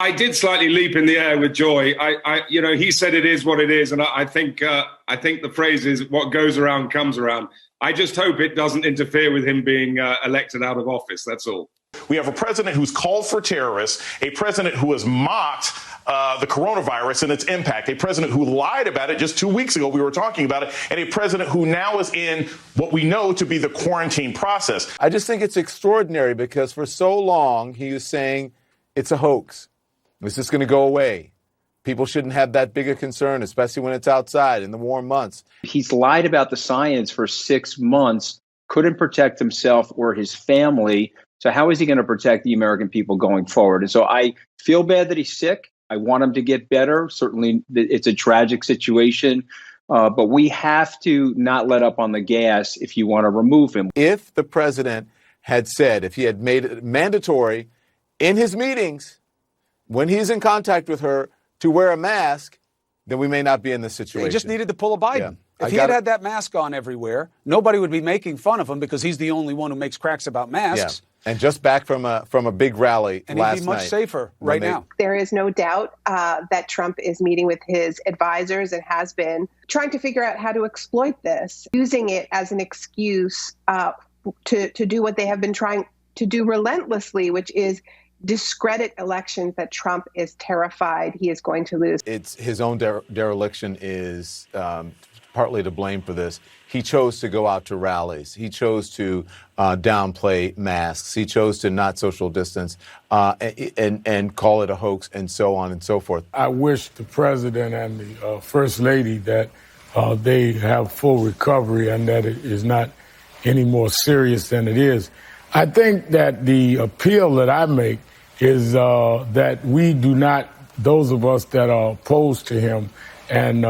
I did slightly leap in the air with joy. He said it is what it is, and I think the phrase is "what goes around comes around." I just hope it doesn't interfere with him being elected out of office. That's all. We have a president who's called for terrorists, a president who has mocked the coronavirus and its impact, a president who lied about it just 2 weeks ago. We were talking about it, and a president who now is in what we know to be the quarantine process. I just think it's extraordinary because for so long he was saying it's a hoax. It's just going to go away. People shouldn't have that big a concern, especially when it's outside in the warm months. He's lied about the science for 6 months, couldn't protect himself or his family. So how is he going to protect the American people going forward? And so I feel bad that he's sick. I want him to get better. Certainly, it's a tragic situation. But we have to not let up on the gas if you want to remove him. If the president had said, if he had made it mandatory in his meetings, when he's in contact with her, to wear a mask, then we may not be in this situation. He just needed to pull a Biden. Yeah. If he had that mask on everywhere, nobody would be making fun of him because he's the only one who makes cracks about masks. Yeah. And just back from a big rally and last night. And he'd be much safer right now. There is no doubt that Trump is meeting with his advisors and has been trying to figure out how to exploit this, using it as an excuse to do what they have been trying to do relentlessly, which is discredit elections that Trump is terrified he is going to lose. It's his own dereliction is partly to blame for this. He chose to go out to rallies. He chose to downplay masks. He chose to not social distance and call it a hoax and so on and so forth. I wish the president and the first lady that they have full recovery and that it is not any more serious than it is. I think that the appeal that I make is that we do not, those of us that are opposed to him, and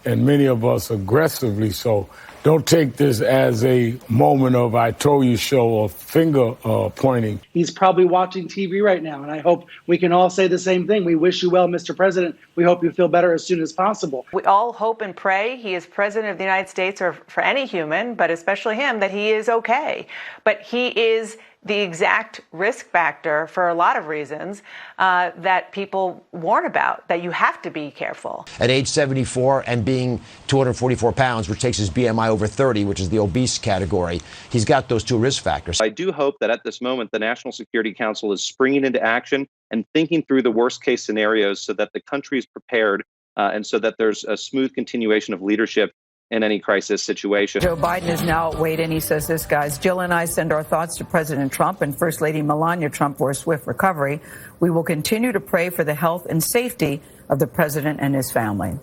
many of us aggressively so, don't take this as a moment of I told you so or finger pointing. He's probably watching TV right now, and I hope we can all say the same thing. We wish you well, Mr. President. We hope you feel better as soon as possible. We all hope and pray he is president of the United States, or for any human, but especially him, that he is okay. But he is the exact risk factor for a lot of reasons that people warn about, that you have to be careful. At age 74 and being 244 pounds, which takes his BMI over 30, which is the obese category, he's got those two risk factors. I do hope that at this moment, the National Security Council is springing into action and thinking through the worst case scenarios so that the country is prepared and so that there's a smooth continuation of leadership in any crisis situation. Joe Biden is now weighed in. He says this, guys. Jill and I send our thoughts to President Trump and First Lady Melania Trump for a swift recovery. We will continue to pray for the health and safety of the president and his family.